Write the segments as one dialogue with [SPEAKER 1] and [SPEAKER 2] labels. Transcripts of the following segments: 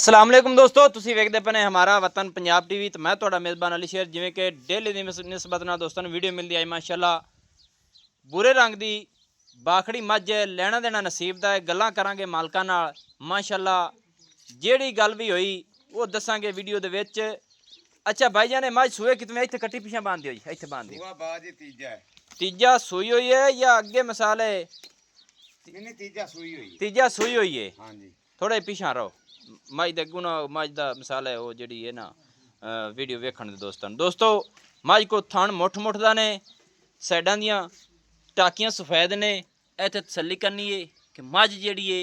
[SPEAKER 1] अस्सलाम वालेकुम दोस्तों, तुसीं वेखदे पए ने हमारा वतन पंजाब टीवी। तो मैं तुहाडा मेज़बान अली शेर। जिवें कि डेली दी निस्बत नाल दोस्तों नूं वीडियो मिलदी आई माशाअल्लाह भूरे रंग दी बाखड़ी मझ लैणा देना नसीब दा है। गल्लां करांगे मालकां नाल माशाअल्लाह, जिहड़ी गल भी होई वो दस्सांगे वीडियो दे विच। अच्छा भाई जान, मझ सूए कितने इत्थे कट्टी पिछे बांध दिओ जी, इत्थे बांध दिओ।
[SPEAKER 2] हुआ बाजी तीजा है।
[SPEAKER 1] तीजा सूई हुई है या अगे मिसाल है?
[SPEAKER 2] नहीं तीजा सूई हुई है।
[SPEAKER 1] तीजा सूई हुई है।
[SPEAKER 2] हाँ जी
[SPEAKER 1] थोड़े पिछा रहो मझ दे अगू ना। मझ दा मिसाल है वो जिहड़ी है ना वीडियो वेखण दे दोस्तों मझ को थण मुठ मुठ दा ने, साइडां दियां टाकियां सफेद ने। इत्थे तसल्ली करनी है कि मझ जिहड़ी है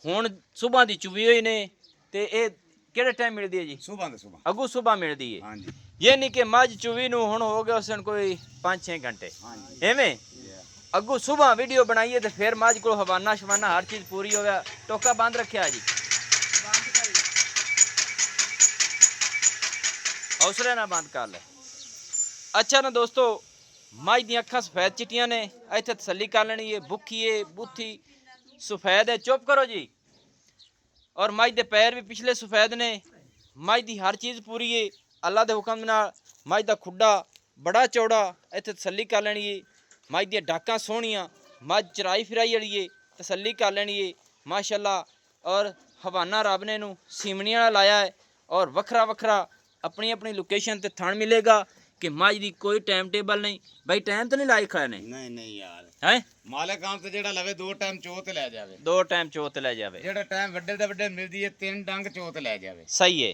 [SPEAKER 1] हुण सुबह दी चुवी हुई ने। ते ए किहड़े टाइम मिलदी है जी?
[SPEAKER 2] सुबह दे सुबह।
[SPEAKER 1] अगू सुबह मिलदी है।
[SPEAKER 2] हाँ जी
[SPEAKER 1] ये नहीं कि मझ चुवी नूं हुण हो गए उस दिन कोई 5-6 घंटे
[SPEAKER 2] हाँ जी
[SPEAKER 1] एवें अगू सुबह वीडियो बनाइए तो फिर मझ को हवाना शवाना हर चीज़ पूरी हो गया। टोका बंद रखिया जी, हौसले ना बंद कर ले। अच्छा ना दोस्तों, मझ दी अखां सफेद चिट्टियां ने। इत्थे तसल्ली कर लेनी है, भुखी है बूथी सफेद है। चुप करो जी। और मझ दे पैर भी पिछले सफेद ने। मझ दी हर चीज़ पूरी है अल्लाह दे हुक्म नाल। मझ दा खुड्डा बड़ा चौड़ा, इत्थे तसल्ली कर लेनी है। मझ दी डाकां सोहणियां, मझ चराई फिराई वाली है, तसल्ली कर लेनी है माशाअल्लाह। और हवाना रब ने नूं सीमनी वाला लाया है और वखरा वखरा अपनी अपनी लोकेशन ते थण मिलेगा कि मझ दी कोई टाइम टेबल नहीं। भाई टाइम तो नहीं लाई खाए ने?
[SPEAKER 2] नहीं यार
[SPEAKER 1] हैं
[SPEAKER 2] मालिक काम ते जेड़ा लवे 2 टाइम चोत ले जावे।
[SPEAKER 1] 2 टाइम चोत ले जावे।
[SPEAKER 2] जेड़ा टाइम वड्डे दे वड्डे मिलदी है 3 डंग चोत ले जावे।
[SPEAKER 1] सही है।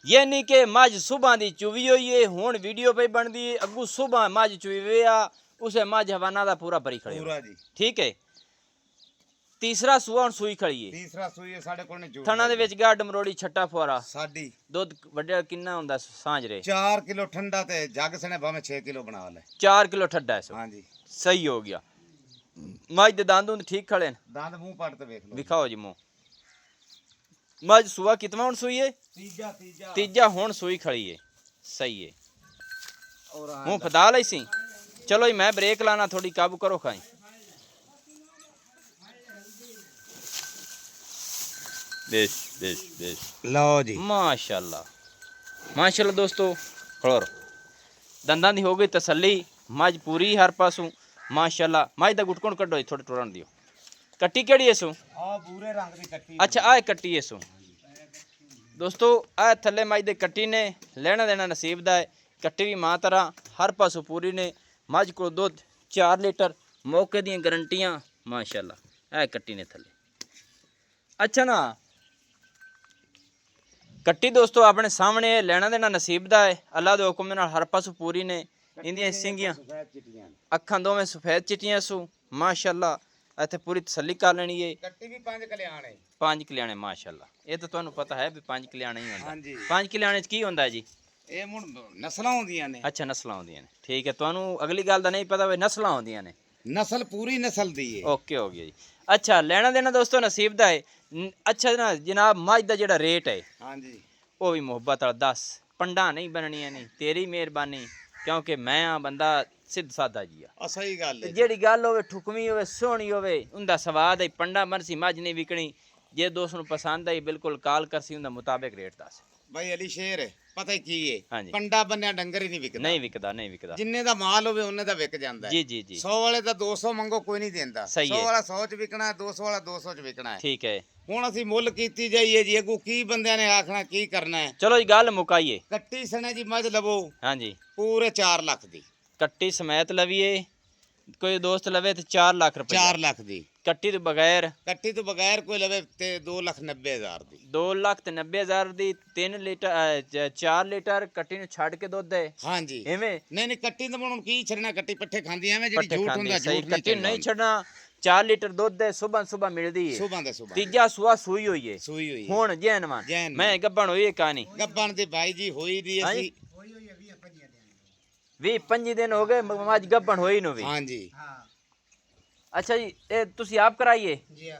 [SPEAKER 1] ये नहीं कि मझ सुबह दी चुवी हुई है हुण वीडियो पे बनती है। अगू सुबह मझ चुवी हुई आ उसे मझ हवाना दा पूरा भरी खड़े
[SPEAKER 2] पूरा जी।
[SPEAKER 1] ठीक है। तीसरा सूआ हुण सूई खड़ी है।
[SPEAKER 2] तीसरा सूई है साडे कोल ने जोड़
[SPEAKER 1] थणा दे विच गा डमरोड़ी छट्टा फुआरा।
[SPEAKER 2] साडी
[SPEAKER 1] दुध वड्डा किन्ना हुंदा सांझ रे?
[SPEAKER 2] 4 किलो ठंडा ते जग सने भाਵੇਂ 6 किलो बना ले।
[SPEAKER 1] 4 किलो ठड्डा है सो।
[SPEAKER 2] हाँ जी
[SPEAKER 1] सही हो गया। मझ दे दांद दूंद ठीक खड़े न?
[SPEAKER 2] दांत मुंह पट ते देख लो।
[SPEAKER 1] दिखाओ जी मुंह। मझ सूआ कितना हुण सूई है?
[SPEAKER 2] तीजा
[SPEAKER 1] तीजा हुण सूई खड़ी है। सही है।
[SPEAKER 2] और
[SPEAKER 1] मुंह फदा लई सी। चलो जी मैं ब्रेक लाना, थोड़ी काबू करो खाई। बेश बेश बेश
[SPEAKER 2] लो जी
[SPEAKER 1] माशाल्लाह माशाल्लाह दोस्तों। खड़ो दंदां दी हो गई तसल्ली। मझ पूरी हर पासों माशाल्लाह। मझ दा गुटकुण कड्डो जी, थोड़े टुरन दियो। कट्टी केड़ी है सो?
[SPEAKER 2] आ पूरे रंग दी कट्टी।
[SPEAKER 1] अच्छा आ कट्टी है सो दोस्तों। आ थल्ले मझ दे कट्टी ने, लेना देना नसीब दा है। कट्टी भी मां तरह हर पासों पूरी ने। मझ को दुध 4 लीटर मौके दियां गारंटियां माशाल्लाह। ए कट्टी ने थल्ले। अच्छा ना कट्टी दोस्तों अपने सामने लेना देना नसीब दा है अल्लाह दे हुक्म नाल हर पासों पूरी ने। इंदियां सिंगियां अखां दोवें सफेद चिट्टियां सू माशाल्लाह। इत्थे पूरी तसल्ली कर लेनी है।
[SPEAKER 2] कट्टी भी 5 कल्याण है।
[SPEAKER 1] 5 कल्याणे माशाल्लाह। ये तो तुहानू पता है भी 5 कल्याणे ही
[SPEAKER 2] हाँ
[SPEAKER 1] हुंदा।
[SPEAKER 2] जी
[SPEAKER 1] 5 कल्याणे च की हुंदा है जी?
[SPEAKER 2] ਇਹ ਹੁਣ ਨਸਲਾਂ ਹੁੰਦੀਆਂ ਨੇ।
[SPEAKER 1] अच्छा नस्लां हुंदियां ने। ठीक है, तुहानू अगली गल दा नहीं पता भी नस्लां हुंदियां ने।
[SPEAKER 2] ਨਸਲ ਪੂਰੀ ਨਸਲ ਦੀ ਹੈ।
[SPEAKER 1] ओके हो गया जी। अच्छा लेना देना दोस्तों नसीब दा है। अच्छा ना जनाब मझ दा जेड़ा रेट है
[SPEAKER 2] ਹਾਂਜੀ
[SPEAKER 1] वो भी मुहब्बत वाला दस। पंडा नहीं बननियां नहीं, तेरी मेहरबानी क्योंकि मैं हाँ बंदा सिद्ध सादा जी आ।
[SPEAKER 2] ਆ ਸਹੀ ਗੱਲ ਹੈ।
[SPEAKER 1] जेड़ी गल होवे ठुकमी होवे सोहनी होवे उंदा स्वाद है। पंडा बनसी मझ नहीं विकनी। जे दोस्त नूं पसंद आई बिल्कुल कॉल करसी उंदा मुताबिक रेट दस।
[SPEAKER 2] ਭਾਈ ਅਲੀ ਸ਼ੇਰ ਪਤਾ ਕੀ ਹੈ
[SPEAKER 1] ਹਾਂਜੀ।
[SPEAKER 2] ਪੰਡਾ ਬੰਨਿਆ ਡੰਗਰ ਹੀ ਨਹੀਂ ਵਿਕਦਾ।
[SPEAKER 1] नहीं विकदा नहीं विकदा।
[SPEAKER 2] ਜਿੰਨੇ ਦਾ ਮਾਲ ਹੋਵੇ ਉਹਨੇ ਦਾ ਵਿਕ ਜਾਂਦਾ ਹੈ।
[SPEAKER 1] जी जी जी
[SPEAKER 2] 100 ਵਾਲੇ ਦਾ 200 ਮੰਗੋ ਕੋਈ ਨਹੀਂ ਦਿੰਦਾ।
[SPEAKER 1] ਸਹੀ
[SPEAKER 2] 100
[SPEAKER 1] ਹੈ।
[SPEAKER 2] ਵਾਲਾ 100 ਚ ਵਿਕਣਾ ਹੈ, 200 ਵਾਲਾ 200 ਚ ਵਿਕਣਾ ਹੈ।
[SPEAKER 1] ठीक है।
[SPEAKER 2] ਹੁਣ ਅਸੀਂ ਮੁੱਲ ਕੀਤੀ ਜਾਈਏ ਜੀ ਅੱਗੋਂ ਕੀ ਬੰਦਿਆਂ ਨੇ ਆਖਣਾ ਕੀ ਕਰਨਾ ਹੈ।
[SPEAKER 1] चलो जी गल मुकाइए।
[SPEAKER 2] ਕੱਟੀ ਸਣੇ ਜੀ ਮੱਝ ਲਵੋ
[SPEAKER 1] हाँ जी
[SPEAKER 2] ਪੂਰੇ 4 ਲੱਖ ਦੀ।
[SPEAKER 1] कट्टी समेत लवीए कोई दोस्त लवे तो 4 लाख रुपए।
[SPEAKER 2] 4 ਲੱਖ ਦੀ
[SPEAKER 1] कट्टी तो बगैर
[SPEAKER 2] ਕੱਟੀ ਤੋਂ ਬਗੈਰ ਕੋਈ ਲਵੇ ਤੇ 2,90,000 ਦੀ।
[SPEAKER 1] 2,90,000 दी 3 लीटर 4 लीटर कट्टी नु छड़ के दुध दे
[SPEAKER 2] ਹਾਂਜੀ
[SPEAKER 1] एवें
[SPEAKER 2] ਨਹੀਂ ਨਹੀਂ ਕੱਟੀ ਤਾਂ ਹੁਣ ਕੀ ਛੱਡਣਾ ਕੱਟੀ ਪੱਠੇ ਖਾਂਦੀ ਐਵੇਂ ਜਿਹੜੀ
[SPEAKER 1] पट्टे
[SPEAKER 2] ਝੂਠ
[SPEAKER 1] खांदी
[SPEAKER 2] ਹੁੰਦਾ
[SPEAKER 1] सही।
[SPEAKER 2] ਝੂਠ
[SPEAKER 1] कट्टी नहीं छड़ना। 4 लीटर दुध दे सुबह सुबह मिलदी है।
[SPEAKER 2] ਸੁਬਾਂ ਦੇ ਸੁਬਾਂ
[SPEAKER 1] तीजा सुआ सुई हुई है
[SPEAKER 2] ਸੂਈ ਹੋਈ
[SPEAKER 1] हुन जैनवान
[SPEAKER 2] जैनवान।
[SPEAKER 1] मैं गब्बन हुई है कहानी
[SPEAKER 2] ਗੱਬਣ ਦੇ ਭਾਈ ਜੀ ਹੋਈ ਦੀ
[SPEAKER 1] ਹਾਂਜੀ।
[SPEAKER 2] ਅਸੀਂ
[SPEAKER 1] 20-25 दिन हो गए मज गब्बन होई नु भी।
[SPEAKER 2] ਹਾਂਜੀ
[SPEAKER 1] अच्छा जी ए तुसी आप कराइए
[SPEAKER 2] ਜੀ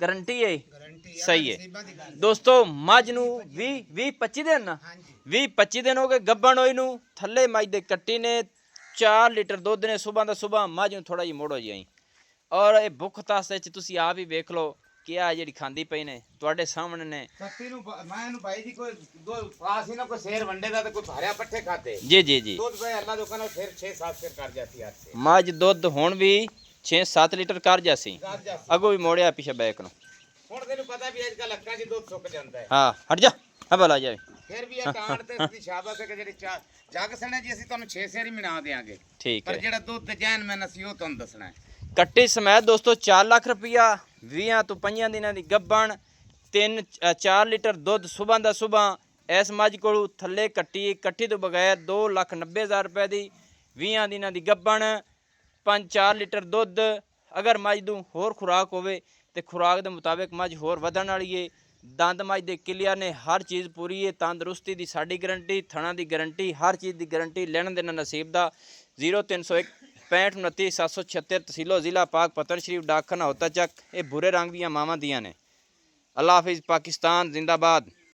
[SPEAKER 1] गारंटी है?
[SPEAKER 2] ਗਾਰੰਟੀ
[SPEAKER 1] सही है दोस्तों। मज नू 20-25 दिन ना 20-25 दिन हो गए गब्बन होई नू। थल्ले मज दे कट्टी ने 4 लीटर दुध ने सुबह दा सुबह। मज नू थोड़ा जी मोड़ो जी आई और ये भुख तास च तुसी आप ही वेख लो ਕਿ ਆ ਜਿਹੜੀ ਖਾਂਦੀ ਪਈ ਨੇ ਤੁਹਾਡੇ ਸਾਹਮਣੇ ਨੇ।
[SPEAKER 2] ਕੱਟੀ ਨੂੰ ਮੈਂ ਇਹਨੂੰ ਭਾਈ ਜੀ ਕੋਈ ਦੋ ਪਾਸ ਹੀ ਨਾ ਕੋਈ ਸ਼ੇਰ ਵੰਡੇ ਦਾ ਤੇ ਕੋਈ ਭਾਰਿਆ ਪੱਠੇ ਖਾਦੇ
[SPEAKER 1] ਜੀ ਜੀ ਜੀ।
[SPEAKER 2] ਦੁੱਧ ਭਾਈ ਅੱਲਾ ਦੁਕਾਨ ਫਿਰ 6-7 ਫਿਰ ਕਰ ਜਾਂਦੀ ਹੱਥ ਸੇ
[SPEAKER 1] ਮੱਝ ਦੁੱਧ ਹੁਣ ਵੀ 6-7 ਲੀਟਰ ਕਰ ਜਾਸੀ,
[SPEAKER 2] ਕਰ ਜਾਂਦੀ।
[SPEAKER 1] ਅੱਗੋਂ ਵੀ ਮੋੜਿਆ ਪਿਛੇ ਬੈਕ ਨੂੰ।
[SPEAKER 2] ਹੁਣ ਤੈਨੂੰ ਪਤਾ ਵੀ ਅੱਜ ਕੱਲ ਅੱਖਾਂ 'ਚ ਦੁੱਧ ਸੁੱਕ ਜਾਂਦਾ ਹੈ।
[SPEAKER 1] ਹਾਂ ਹਟ ਜਾ ਹਬਾ ਲਾ ਜਾਵੇ।
[SPEAKER 2] ਫਿਰ ਵੀ ਇਹ ਟਾਂਡ ਤੇ ਦੀ ਸ਼ਾਬਾਸ਼ ਹੈ ਕਿ ਜਿਹੜੀ ਜੱਗ ਸਣੇ ਜੀ ਅਸੀਂ ਤੁਹਾਨੂੰ 6 ਸੇਰ ਹੀ ਮਿਣਾ ਦੇਾਂਗੇ,
[SPEAKER 1] ਠੀਕ
[SPEAKER 2] ਪਰ
[SPEAKER 1] ਹੈ।
[SPEAKER 2] ਜਿਹੜਾ ਦੁੱਧ ਜੈਨ ਮੈਂ ਨਸੀ ਉਹ ਤੁਹਾਨੂੰ ਦੱਸਣਾ ਹੈ।
[SPEAKER 1] ਕੱਟੀ ਸਮੇਤ ਦੋਸਤੋ 4 ਲੱਖ ਰੁਪਇਆ 20 ਤੋਂ 5 ਦਿਨਾਂ ਦੀ ਗੱਭਣ 3-4 ਲੀਟਰ ਦੁੱਧ ਸੁਬਾਹ ਦਾ ਸੁਬਾਹ ਇਸ ਮੱਝ ਕੋਲੋਂ ਥੱਲੇ ਕੱਟੀ ਤੋਂ ਬਗੈਰ 2,90,000 ਰੁਪਏ ਦੀ 20 ਦਿਨਾਂ ਦੀ ਗੱਭਣ 5-4 ਲੀਟਰ ਦੁੱਧ। ਅਗਰ ਮੱਝ ਨੂੰ ਹੋਰ ਖੁਰਾਕ ਹੋਵੇ ਤੇ ਖੁਰਾਕ ਦੇ ਮੁਤਾਬਿਕ ਮੱਝ ਹੋਰ ਵਧਣ ਵਾਲੀ ਏ। ਦੰਦ ਮੱਝ ਦੇ ਕਿਲਿਆ ਨੇ, ਹਰ ਚੀਜ਼ ਪੂਰੀ ਹੈ। ਤੰਦਰੁਸਤੀ ਦੀ ਸਾਡੀ ਗਰੰਟੀ, ਥਣਾ ਦੀ ਗਰੰਟੀ, ਹਰ ਚੀਜ਼ ਦੀ ਗਰੰਟੀ। ਲੈਣ ਦੇਣਾ ਨਸੀਬ ਦਾ। 0301 65 29 776 ਤਹਿਸੀਲੋ ਜ਼ਿਲ੍ਹਾ ਪਾਕ ਪਤਨ ਸ਼ਰੀਫ ਡਾਕਖਾਨਾ ਹੋਤਾ ਚੱਕ। ਇਹ ਭੂਰੇ ਰੰਗ ਦੀਆਂ ਮਾਵਾਂ ਦੀਆਂ ਨੇ। ਅੱਲਾ ਹਾਫਿਜ਼। ਪਾਕਿਸਤਾਨ ਜ਼ਿੰਦਾਬਾਦ।